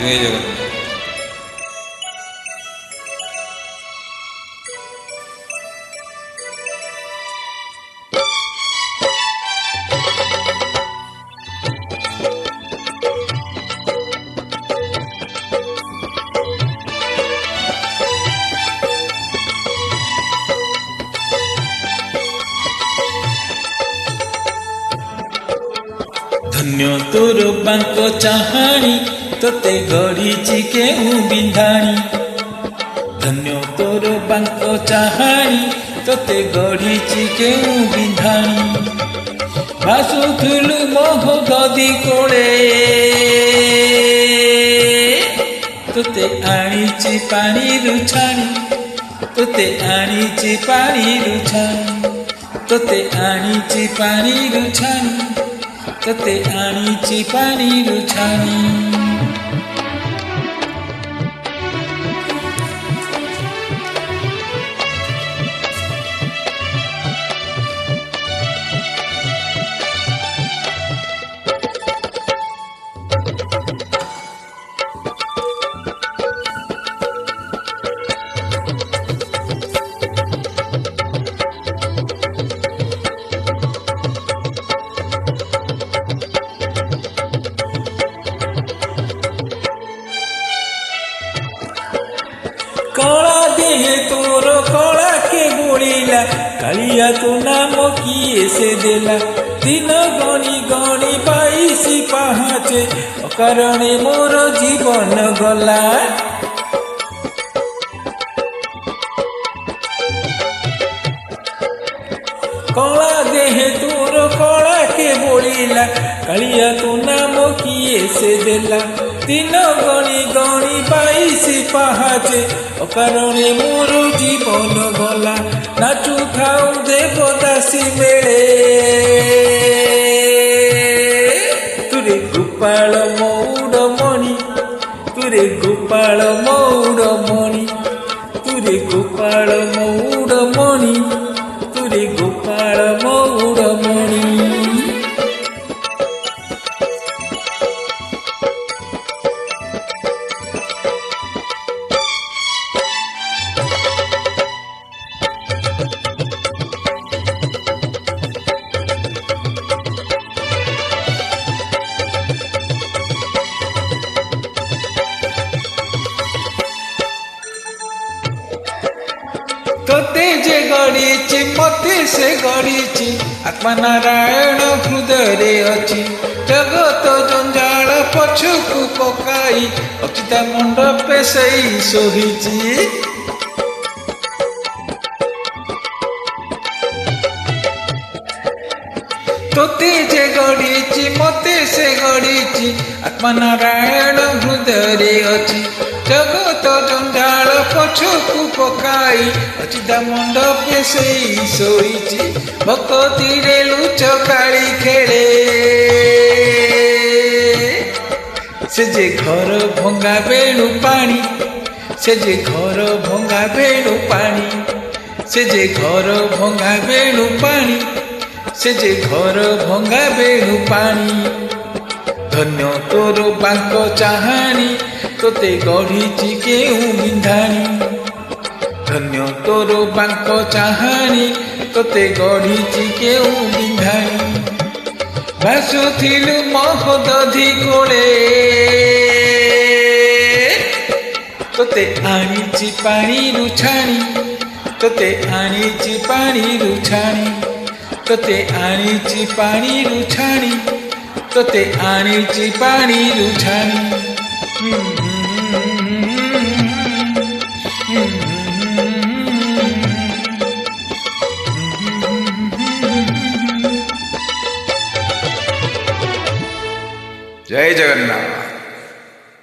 ଜୟ ଜଗନ୍ନାଥ। ଧନ୍ୟ ତୋର ବାଙ୍କ ଚାହାଣି ତୋତେ ଗଢ଼ିଛି କେଉଁ ବିନ୍ଧାଣି। ଧନ୍ୟ ତୋର ବାଙ୍କ ଚାହାଣି ତୋତେ ଗଢ଼ିଛି କେଉଁ ବିନ୍ଧାଣି। ଭାସୁଥିଲୁ ମୋହ ଦଦି କୋଳେ ତୋତେ ଆଣିଛି ପାଣିରୁ ଛାଣି। ତୋତେ ଆଣିଛି ପାଣିରୁ ଛାଣି। ତୋତେ ଆଣିଛି ପାଣିରୁ ଛାଣି। ତୋତେ ଆଣିଛି ପାଣିରୁ ଛାଣି। କଳା ଦେହେ ତୋର କଳା କେ ବୋଳିଲା। କାଳିଆ ତୋ ନାମ କିଏ ସେ ଦେଲା। ଦିନ ଗଣି ଗଣି 22 ପାହାଚେ ଅକାରଣେ ମୋର ଜୀବନ ଗଲା। କଳା ଦେହେ ତୋର କଳା କେ ବୋଳିଲା। କାଳିଆ ତୋ ନାମ କିଏ ସେ ଦେଲା। ଦିନ ଗଣି ଗଣି 22 ପାହାଚେ ଅକାରଣେ ମୋର ଜୀବନ ଗଲା। ନାଚୁଥାଉ ଦେବଦାସୀ ମେଳେ ତୁରେ ଗୋପାଳ ମଉଡ଼ମଣି। ତୁରେ ଗୋପାଳ ମଉଡ଼ମଣି। ତୁରେ ଗୋପାଳ ମଉଡ଼ମଣି। ତୁରେ ଗୋପାଳ ମଉଡ଼ମଣି। ତୋତେ ଯେ ଗଢ଼ିଛି ମତେ ସେ ଗଢ଼ିଛି। ଆତ୍ମା ନାରାୟଣ ହୃଦୟରେ ଅଛି। ଜଗତ ଜଞ୍ଜାଳ ପଛକୁ ପକାଇ ଅଚିତା ମଣ୍ଡପେ ସେଇ ଶୋଇଛି। ତୋତେ ଯେ ଗଢ଼ିଛି ମତେ ସେ ଗଢ଼ିଛି। ଆତ୍ମା ନାରାୟଣ ହୃଦୟରେ ଅଛି। ଜଗତ ଜଞ୍ଜାଳ ପଛକୁ ପକାଇ ଅଚିତା ମଣ୍ଡପେ ସେଇ ଶୋଇଛି। ଭକତିରେ ଲୁଚକାଳି ଖେଳେ ସେ ଯେ ଘର ଭଙ୍ଗା ବେଣୁ ପାଣି। ସେ ଯେ ଘର ଭଙ୍ଗା ବେଣୁ ପାଣି। ସେ ଯେ ଘର ଭଙ୍ଗା ବେଣୁ ପାଣି। ସେ ଯେ ଘର ଭଙ୍ଗା ବେଣୁ ପାଣି। ଧନ୍ୟ ତୋର ବାଙ୍କ ଚାହାଣି ତୋତେ ଗଢ଼ିଛି କେଉଁ ବିନ୍ଧାଣି। ଧନ୍ୟ ତୋର ବାଙ୍କ ଚାହାଣି ତୋତେ ଗଢ଼ିଛି କେଉଁ ବିନ୍ଧାଣି। ଭାସୁଥିଲୁ ମୋହ ଦଧି କୋଳେ ତୋତେ ଆଣିଛି ପାଣିରୁ ଛାଣି। ତୋତେ ଆଣିଛି ପାଣିରୁ ଛାଣି। ତୋତେ ଆଣିଛି ପାଣିରୁ ଛାଣି। ତୋତେ ଆଣିଛି ପାଣିରୁ ଛାଣି। ଜୟ ଜଗନ୍ନାଥ।